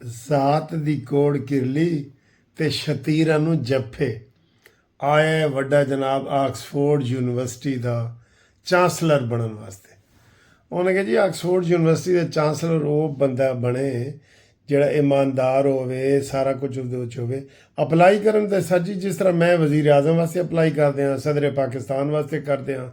ਜ਼ਾਤ ਦੀ ਕੋੜ ਕਿਰਲੀ ਤੇ ਸ਼ਤੀਰਾਂ ਨੂੰ ਜੱਫੇ। ਆਇਆ ਹੈ ਵੱਡਾ ਜਨਾਬ ਆਕਸਫੋਰਡ ਯੂਨੀਵਰਸਿਟੀ ਦਾ ਚਾਂਸਲਰ ਬਣਨ ਵਾਸਤੇ। ਉਹਨੇ ਕਿਹਾ ਜੀ ਆਕਸਫੋਰਡ ਯੂਨੀਵਰਸਿਟੀ ਦਾ ਚਾਂਸਲਰ ਉਹ ਬੰਦਾ ਬਣੇ ਜਿਹੜਾ ਇਮਾਨਦਾਰ ਹੋਵੇ, ਸਾਰਾ ਕੁਝ ਉਹਦੇ ਵਿੱਚ ਹੋਵੇ। ਅਪਲਾਈ ਕਰਨ ਤੇ ਸਰ ਜੀ ਜਿਸ ਤਰ੍ਹਾਂ ਮੈਂ ਵਜ਼ੀਰ ਆਜ਼ਮ ਵਾਸਤੇ ਅਪਲਾਈ ਕਰਦੇ ਹਾਂ, ਸਦਰ ਪਾਕਿਸਤਾਨ ਵਾਸਤੇ ਕਰਦੇ ਹਾਂ,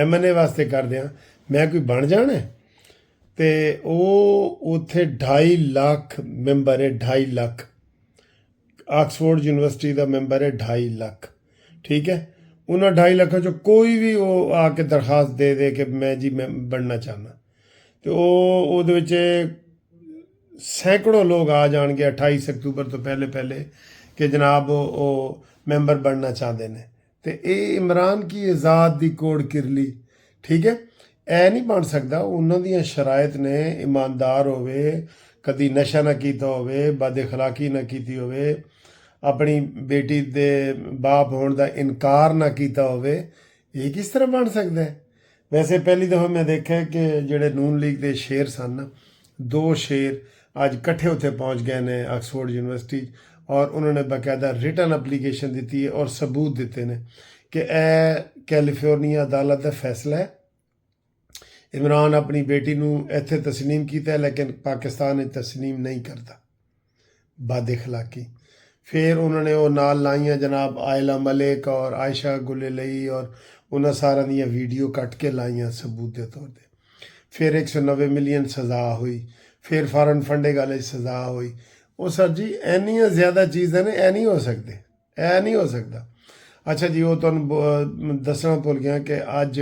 MNA ਵਾਸਤੇ ਕਰਦੇ ਹਾਂ, ਮੈਂ ਕੋਈ ਬਣ ਜਾਣਾ ਹੈ? ਤੇ ਉਹ ਉੱਥੇ 2.5 ਲੱਖ ਮੈਂਬਰ ਹੈ, 2.5 ਲੱਖ। ਆਕਸਫੋਰਡ ਯੂਨੀਵਰਸਿਟੀ ਦਾ ਮੈਂਬਰ ਹੈ 2.5 ਲੱਖ, ਠੀਕ ਹੈ। ਉਹਨਾਂ 2.5 ਲੱਖਾਂ ਚੋਂ ਕੋਈ ਵੀ ਉਹ ਆ ਕੇ ਦਰਖਾਸਤ ਦੇ ਦੇ ਕਿ ਮੈਂ ਜੀ ਮੈਂ ਬਣਨਾ ਚਾਹੁੰਦਾ, ਤੇ ਉਹਦੇ ਵਿੱਚ ਸੈਂਕੜੋਂ ਲੋਕ ਆ ਜਾਣਗੇ 28 ਅਕਤੂਬਰ ਤੋਂ ਪਹਿਲੇ ਪਹਿਲੇ ਕਿ ਜਨਾਬ ਉਹ ਮੈਂਬਰ ਬਣਨਾ ਚਾਹੁੰਦੇ ਨੇ। ਤੇ ਇਹ ਇਮਰਾਨ ਕੀ ਆਜ਼ਾਦ ਦੀ ਕੋੜ ਕਿਰਲੀ, ਠੀਕ ਹੈ। ਐ ਨਹੀਂ ਬਣ ਸਕਦਾ। ਉਹਨਾਂ ਦੀਆਂ ਸ਼ਰਾਇਤ ਨੇ ਇਮਾਨਦਾਰ ਹੋਵੇ, ਕਦੀ ਨਸ਼ਾ ਨਾ ਕੀਤਾ ਹੋਵੇ, ਬਦ ਅਖਲਾਕੀ ਨਾ ਕੀਤੀ ਹੋਵੇ, ਆਪਣੀ ਬੇਟੀ ਦੇ ਬਾਪ ਹੋਣ ਦਾ ਇਨਕਾਰ ਨਾ ਕੀਤਾ ਹੋਵੇ। ਇਹ ਕਿਸ ਤਰ੍ਹਾਂ ਬਣ ਸਕਦਾ ਹੈ? ਵੈਸੇ ਪਹਿਲੀ ਦਫਾ ਮੈਂ ਦੇਖਿਆ ਕਿ ਜਿਹੜੇ ਨੂਨ ਲੀਗ ਦੇ ਸ਼ੇਰ ਸਨ, 2 ਸ਼ੇਰ ਅੱਜ ਇਕੱਠੇ ਉੱਥੇ ਪਹੁੰਚ ਗਏ ਨੇ ਆਕਸਫੋਰਡ ਯੂਨੀਵਰਸਿਟੀ, ਔਰ ਉਹਨਾਂ ਨੇ ਬਾਕਾਇਦਾ ਰਿਟਨ ਐਪਲੀਕੇਸ਼ਨ ਦਿੱਤੀ ਹੈ ਔਰ ਸਬੂਤ ਦਿੱਤੇ ਨੇ ਕਿ ਇਹ ਕੈਲੀਫੋਰਨੀਆ ਅਦਾਲਤ ਦਾ ਫੈਸਲਾ ਹੈ। ਇਮਰਾਨ ਆਪਣੀ ਬੇਟੀ ਨੂੰ ਇੱਥੇ ਤਸਲੀਮ ਕੀਤਾ ਹੈ, ਲੇਕਿਨ ਪਾਕਿਸਤਾਨ ਨੇ ਤਸਲੀਮ ਨਹੀਂ ਕਰਦਾ, ਬਦ ਅਖਲਾਕੀ। ਫਿਰ ਉਹਨਾਂ ਨੇ ਉਹ ਨਾਲ ਲਾਈਆਂ ਜਨਾਬ ਆਇਲਾ ਮਲਿਕ ਔਰ ਆਇਸ਼ਾ ਗੁਲੇਲਈ, ਔਰ ਉਹਨਾਂ ਸਾਰਿਆਂ ਦੀਆਂ ਵੀਡੀਓ ਕੱਟ ਕੇ ਲਾਈਆਂ ਸਬੂਤ ਦੇ ਤੌਰ 'ਤੇ। ਫਿਰ 190 ਮਿਲੀਅਨ ਸਜ਼ਾ ਹੋਈ, ਫਿਰ ਫਾਰਨ ਫੰਡਿੰਗ ਵਾਲੇ ਸਜ਼ਾ ਹੋਈ। ਉਹ ਸਰ ਜੀ ਇੰਨੀਆਂ ਜ਼ਿਆਦਾ ਚੀਜ਼ਾਂ ਨੇ, ਇਹ ਨਹੀਂ ਹੋ ਸਕਦੇ, ਇਹ ਨਹੀਂ ਹੋ ਸਕਦਾ। ਅੱਛਾ ਜੀ, ਉਹ ਤੁਹਾਨੂੰ ਦੱਸਣਾ ਭੁੱਲ ਗਿਆ ਕਿ ਅੱਜ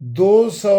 200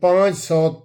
500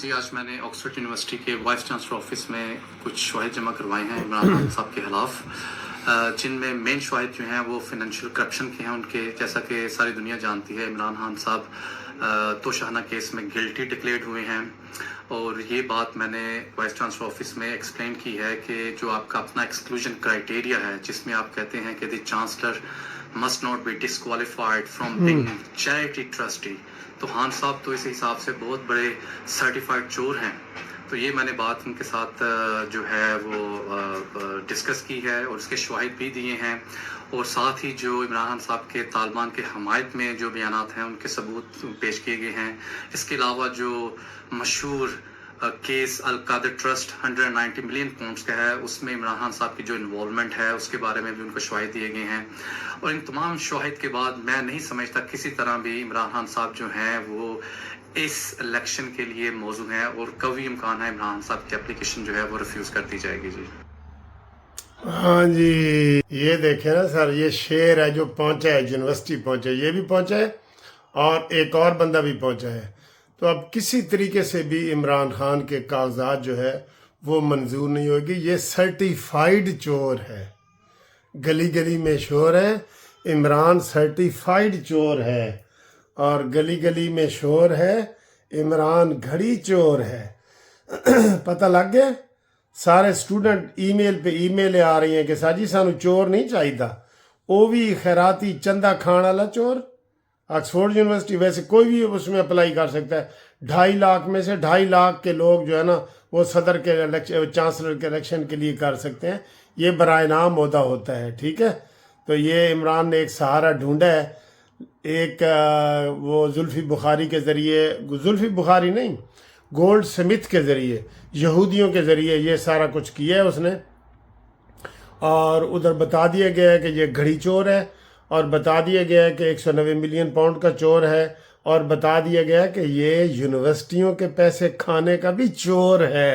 جی آج میں نے آکسفورڈ یونیورسٹی کے وائس چانسلر آفس میں کچھ شواہد جمع کروائے ہیں عمران خان صاحب کے خلاف، جن میں مین شواہد جو ہیں وہ فننشیل کرپشن کے ہیں ان کے، جیسا کہ ساری دنیا جانتی ہے عمران خان صاحب توشہانہ کیس میں گلٹی ڈکلیئرڈ ہوئے ہیں، اور یہ بات میں نے وائس چانسلر آفس میں ایکسپلین کی ہے کہ جو آپ کا اپنا ایکسکلوژن کرائٹیریا ہے جس میں آپ کہتے ہیں کہ دی chancellor must not be disqualified from being charity trustee، تو خان صاحب تو اس حساب سے بہت بڑے سرٹیفائڈ چور ہیں، تو یہ میں نے بات ان کے ساتھ جو ہے وہ ڈسکس کی ہے اور اس کے شواہد بھی دیے ہیں، اور ساتھ ہی جو عمران خان صاحب کے طالبان کے حمایت میں جو بیانات ہیں ان کے ثبوت پیش کیے گئے ہیں۔ اس کے علاوہ جو مشہور کیس القادر ٹرسٹ 190 ملین پاؤنڈز کا ہے، اس میں عمران خان صاحب کی جو انوالومنٹ ہے اس کے بارے میں بھی ان کو شواہد دیے گئے ہیں، اور ان تمام شواہد کے بعد میں نہیں سمجھتا کسی طرح بھی عمران خان صاحب جو ہیں وہ اس الیکشن کے لیے موزوں ہیں، اور قوی امکان ہے عمران خان صاحب کی اپلیکیشن جو ہے وہ ریفیوز کر دی جائے گی۔ جی ہاں جی، یہ دیکھیں نا سر، یہ شعر ہے جو پہنچا ہے، یونیورسٹی پہنچا ہے، یہ بھی پہنچا ہے اور ایک اور بندہ بھی پہنچا ہے، تو اب کسی طریقے سے بھی عمران خان کے کاغذات جو ہے وہ منظور نہیں ہوگی۔ یہ سرٹیفائیڈ چور ہے، گلی گلی میں شور ہے، عمران سرٹیفائیڈ چور ہے، اور گلی گلی میں شور ہے، عمران گھڑی چور ہے۔ پتہ لگ گیا؟ سارے سٹوڈنٹ ای میل پہ ای میلیں آ رہی ہیں کہ سر جی سانو چور نہیں چاہیے، وہ بھی خیراتی چندہ کھان والا چور۔ آکسفورڈ یونیورسٹی ویسے کوئی بھی اس میں اپلائی کر سکتا ہے، 2.5 لاکھ میں سے 2.5 لاکھ کے لوگ جو ہے نا وہ صدر کے چانسلر کے الیکشن کے لیے کر سکتے ہیں، یہ برائے نام عہدہ ہوتا ہے، ٹھیک ہے۔ تو یہ عمران نے ایک سہارا ڈھونڈا ہے، ایک وہ زلفی بخاری کے ذریعے، زلفی بخاری نہیں، گولڈ سمتھ کے ذریعے، یہودیوں کے ذریعے یہ سارا کچھ کیا ہے اس نے، اور ادھر بتا دیا گیا ہے کہ یہ گھڑی چور ہے، اور بتا دیا گیا ہے کہ 190 ملین پاؤنڈ کا چور ہے، اور بتا دیا گیا کہ یہ یونیورسٹیوں کے پیسے کھانے کا بھی چور ہے،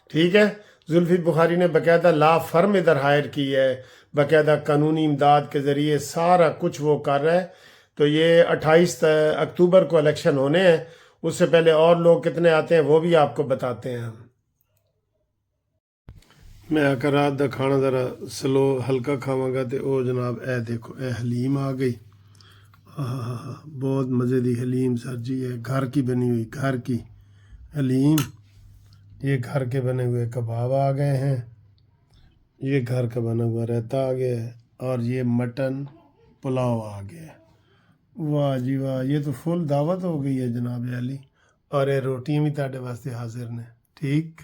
ٹھیک ہے۔ زلفی بخاری نے باقاعدہ لا فرم ادھر ہائر کی ہے، باقاعدہ قانونی امداد کے ذریعے سارا کچھ وہ کر رہا ہے۔ تو یہ 28 اکتوبر کو الیکشن ہونے ہیں، اس سے پہلے اور لوگ کتنے آتے ہیں وہ بھی آپ کو بتاتے ہیں ہم۔ میں آ کر رات دا کھانا ذرا سلو ہلکا کھاواں گا، تے او جناب اے دیکھو اے حلیم آ گئی، بہت مزے دی حلیم سر جی، ہے گھر کی بنی ہوئی، گھر کی حلیم، یہ گھر کے بنے ہوئے کباب آ گئے ہیں، یہ گھر کا بنا ہوا رائتا آ گیا ہے، اور یہ مٹن پلاؤ آ گیا ہے۔ واہ جی واہ، یہ تو فل دعوت ہو گئی ہے جناب علی، اور یہ روٹیاں بھی تہاڈے واسطے حاضر نے، ٹھیک۔